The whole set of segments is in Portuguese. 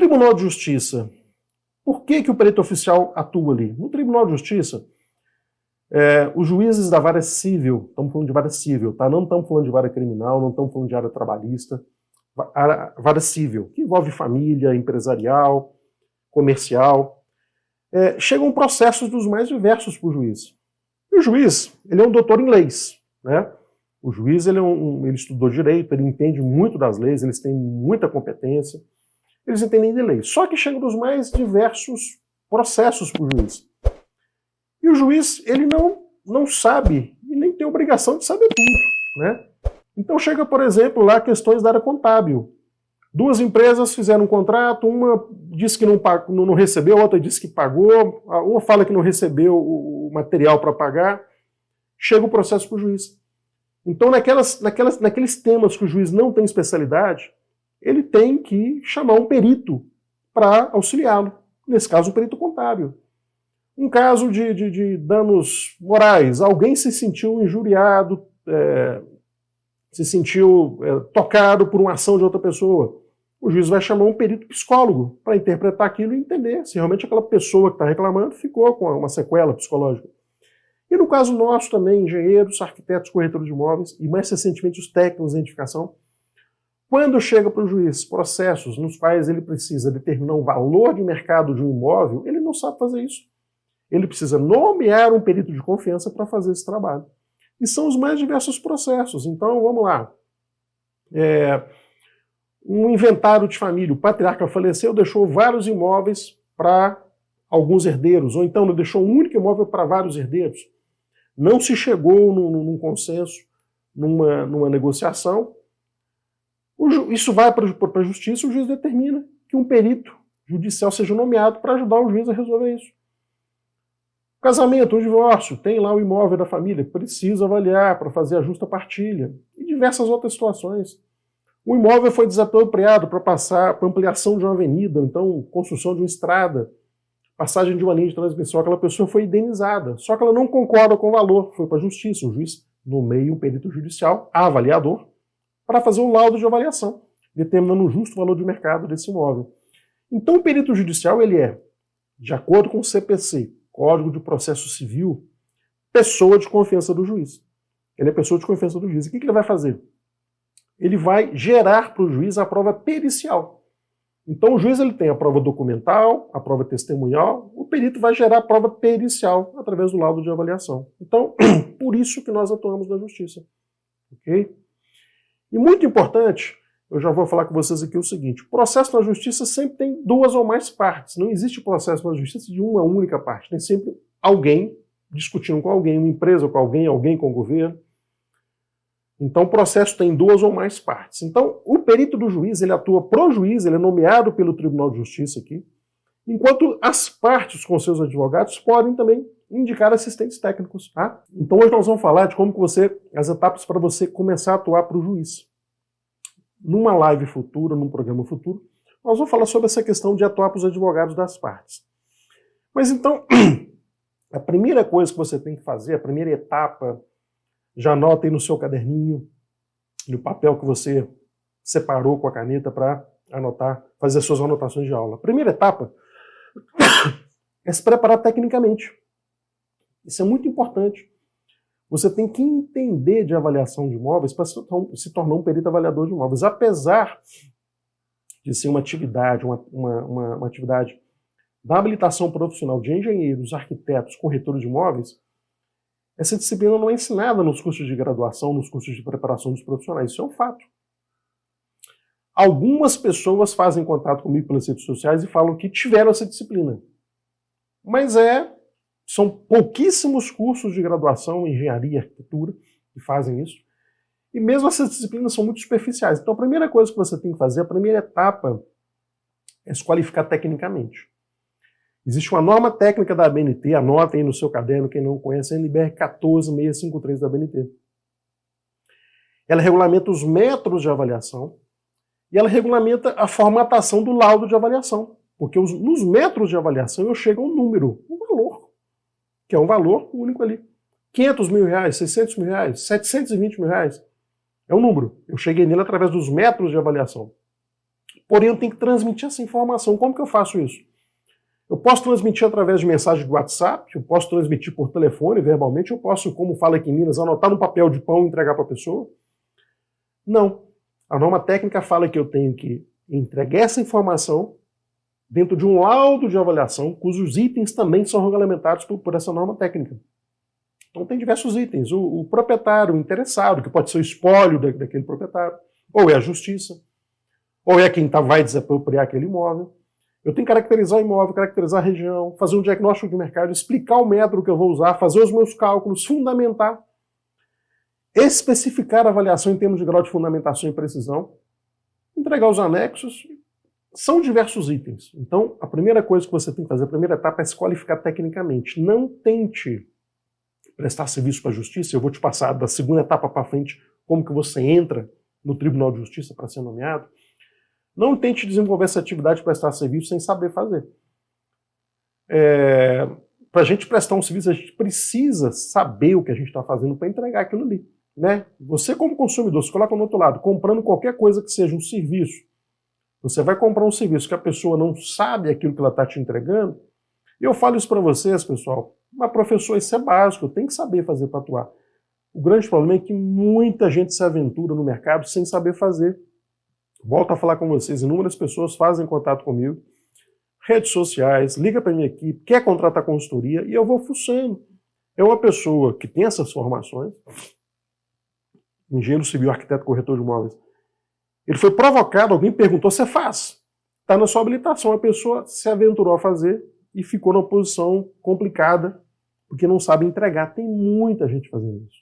Tribunal de Justiça. Por que o perito oficial atua ali? No Tribunal de Justiça, os juízes da vara civil, estamos falando de vara civil, tá? Não estamos falando de vara criminal, não estamos falando de área trabalhista, vara civil, que envolve família, empresarial, comercial. Chegam processos dos mais diversos para o juiz. E o juiz, ele é um doutor em leis, né? O juiz, ele estudou direito, ele entende muito das leis, eles têm muita competência, eles entendem de leis. Só que chegam dos mais diversos processos para o juiz. E o juiz, ele não sabe e nem tem obrigação de saber tudo, né? Então chega, por exemplo, lá questões da área contábil. Duas empresas fizeram um contrato, uma disse que não recebeu, a outra disse que pagou, uma fala que não recebeu o material para pagar, chega o processo para o juiz. Então, naqueles temas que o juiz não tem especialidade, ele tem que chamar um perito para auxiliá-lo. Nesse caso, um perito contábil. Um caso de danos morais, alguém se sentiu injuriado, se sentiu tocado por uma ação de outra pessoa. O juiz vai chamar um perito psicólogo para interpretar aquilo e entender se realmente aquela pessoa que está reclamando ficou com uma sequela psicológica. E no caso nosso também, engenheiros, arquitetos, corretores de imóveis e mais recentemente os técnicos de identificação, quando chega para o juiz processos nos quais ele precisa determinar o valor de mercado de um imóvel, ele não sabe fazer isso. Ele precisa nomear um perito de confiança para fazer esse trabalho. E são os mais diversos processos. Então, vamos lá. Um inventário de família. O patriarca faleceu, deixou vários imóveis para alguns herdeiros, ou então deixou um único imóvel para vários herdeiros. Não se chegou num consenso, numa negociação. Isso vai para a justiça, o juiz determina que um perito judicial seja nomeado para ajudar o juiz a resolver isso. Casamento, um divórcio, tem lá o imóvel da família, precisa avaliar para fazer a justa partilha. E diversas outras situações. O imóvel foi desapropriado para ampliação de uma avenida, então construção de uma estrada, passagem de uma linha de transmissão, aquela pessoa foi indenizada. Só que ela não concorda com o valor, foi para a justiça. O juiz nomeia um perito judicial, avaliador, para fazer o laudo de avaliação, determinando o justo valor de mercado desse imóvel. Então o perito judicial, ele é, de acordo com o CPC, Código de Processo Civil, pessoa de confiança do juiz. Ele é pessoa de confiança do juiz. E o que ele vai fazer? Ele vai gerar para o juiz a prova pericial. Então o juiz ele tem a prova documental, a prova testemunhal, o perito vai gerar a prova pericial através do laudo de avaliação. Então, por isso que nós atuamos na justiça. Ok? E muito importante, eu já vou falar com vocês aqui o seguinte, o processo na justiça sempre tem duas ou mais partes, não existe processo na justiça de uma única parte, tem sempre alguém discutindo com alguém, uma empresa com alguém, alguém com o governo. Então o processo tem duas ou mais partes. Então o perito do juiz, ele atua pro juiz, ele é nomeado pelo Tribunal de Justiça aqui, enquanto as partes com seus advogados podem também indicar assistentes técnicos. Tá? Então hoje nós vamos falar de como que as etapas para você começar a atuar para o juiz. Numa live futura, num programa futuro, nós vamos falar sobre essa questão de atuar para os advogados das partes. Mas então, a primeira coisa que você tem que fazer, a primeira etapa, já anota aí no seu caderninho, no papel que você separou com a caneta para anotar, fazer as suas anotações de aula. A primeira etapa é se preparar tecnicamente. Isso é muito importante. Você tem que entender de avaliação de imóveis para se tornar um perito avaliador de imóveis. Apesar de ser uma atividade, uma atividade da habilitação profissional de engenheiros, arquitetos, corretores de imóveis, essa disciplina não é ensinada nos cursos de graduação, nos cursos de preparação dos profissionais. Isso é um fato. Algumas pessoas fazem contato comigo pelas redes sociais e falam que tiveram essa disciplina. Mas são pouquíssimos cursos de graduação em engenharia e arquitetura que fazem isso. E mesmo essas disciplinas são muito superficiais. Então a primeira coisa que você tem que fazer, a primeira etapa, é se qualificar tecnicamente. Existe uma norma técnica da ABNT, anotem aí no seu caderno, quem não conhece, a NBR 14653 da ABNT. Ela regulamenta os métodos de avaliação e ela regulamenta a formatação do laudo de avaliação. Porque nos métodos de avaliação eu chego a um número, um valor, que é um valor único ali. 500 mil reais, 600 mil reais, 720 mil reais. É um número. Eu cheguei nele através dos métodos de avaliação. Porém, eu tenho que transmitir essa informação. Como que eu faço isso? Eu posso transmitir através de mensagem do WhatsApp, eu posso transmitir por telefone, verbalmente, eu posso, como fala aqui em Minas, anotar no papel de pão e entregar para a pessoa. Não. A norma técnica fala que eu tenho que entregar essa informação dentro de um laudo de avaliação, cujos itens também são regulamentados por essa norma técnica. Então tem diversos itens. O proprietário, o interessado, que pode ser o espólio daquele proprietário, ou é a justiça, ou é quem vai desapropriar aquele imóvel. Eu tenho que caracterizar o imóvel, caracterizar a região, fazer um diagnóstico de mercado, explicar o método que eu vou usar, fazer os meus cálculos, fundamentar, especificar a avaliação em termos de grau de fundamentação e precisão, entregar os anexos. São diversos itens. Então, a primeira coisa que você tem que fazer, a primeira etapa é se qualificar tecnicamente. Não tente prestar serviço para a justiça. Eu vou te passar da segunda etapa para frente como que você entra no Tribunal de Justiça para ser nomeado. Não tente desenvolver essa atividade de prestar serviço sem saber fazer. Para a gente prestar um serviço, a gente precisa saber o que a gente está fazendo para entregar aquilo ali. Né? Você, como consumidor, se coloca no outro lado, comprando qualquer coisa que seja um serviço, você vai comprar um serviço que a pessoa não sabe aquilo que ela está te entregando. E eu falo isso para vocês, pessoal, mas professor, isso é básico, eu tenho que saber fazer para atuar. O grande problema é que muita gente se aventura no mercado sem saber fazer. Volto a falar com vocês, inúmeras pessoas fazem contato comigo, redes sociais, liga para minha equipe, quer contratar consultoria, e eu vou fuçando. É uma pessoa que tem essas formações, engenheiro civil, arquiteto, corretor de imóveis. Ele foi provocado, alguém perguntou, você faz? Está na sua habilitação. A pessoa se aventurou a fazer e ficou numa posição complicada, porque não sabe entregar. Tem muita gente fazendo isso.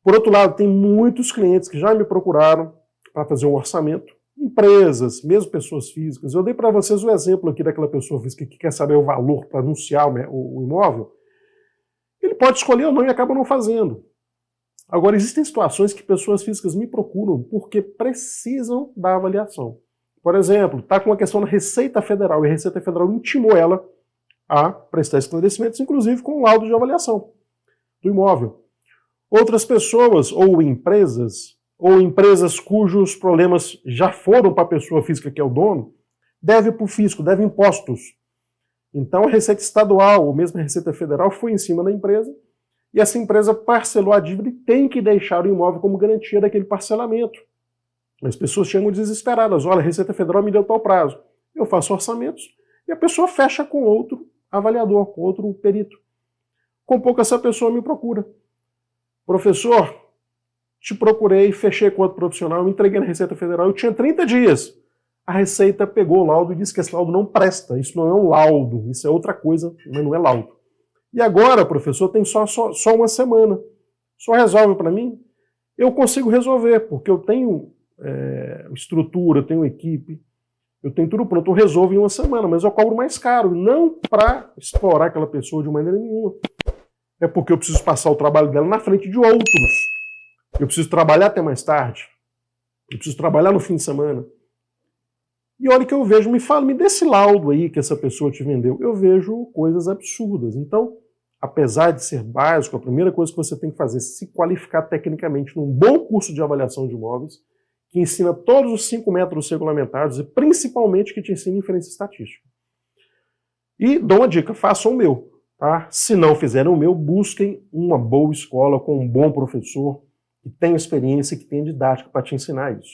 Por outro lado, tem muitos clientes que já me procuraram para fazer um orçamento. Empresas, mesmo pessoas físicas. Eu dei para vocês o exemplo aqui daquela pessoa física que quer saber o valor para anunciar o imóvel. Ele pode escolher ou não e acaba não fazendo. Agora, existem situações que pessoas físicas me procuram porque precisam da avaliação. Por exemplo, está com uma questão na Receita Federal, e a Receita Federal intimou ela a prestar esclarecimentos, inclusive com o laudo de avaliação do imóvel. Outras pessoas, ou empresas cujos problemas já foram para a pessoa física que é o dono, devem para o fisco, devem impostos. Então, a Receita Estadual, ou mesmo a Receita Federal, foi em cima da empresa, e essa empresa parcelou a dívida e tem que deixar o imóvel como garantia daquele parcelamento. As pessoas chegam desesperadas. Olha, a Receita Federal me deu tal prazo. Eu faço orçamentos e a pessoa fecha com outro avaliador, com outro perito. Com pouco essa pessoa me procura. Professor, te procurei, fechei com outro profissional, me entreguei na Receita Federal, eu tinha 30 dias. A Receita pegou o laudo e disse que esse laudo não presta. Isso não é um laudo, isso é outra coisa, mas não é laudo. E agora, professor, tem só uma semana. Só resolve para mim? Eu consigo resolver, porque eu tenho estrutura, eu tenho equipe, eu tenho tudo pronto, eu resolvo em uma semana, mas eu cobro mais caro, não para explorar aquela pessoa de maneira nenhuma. É porque eu preciso passar o trabalho dela na frente de outros. Eu preciso trabalhar até mais tarde. Eu preciso trabalhar no fim de semana. E olha que eu vejo, me dê esse laudo aí que essa pessoa te vendeu. Eu vejo coisas absurdas. Então, apesar de ser básico, a primeira coisa que você tem que fazer é se qualificar tecnicamente num bom curso de avaliação de imóveis, que ensina todos os 5 métodos regulamentados e principalmente que te ensina inferência estatística. E dou uma dica, façam o meu. Tá? Se não fizerem o meu, busquem uma boa escola com um bom professor que tenha experiência e que tenha didática para te ensinar isso.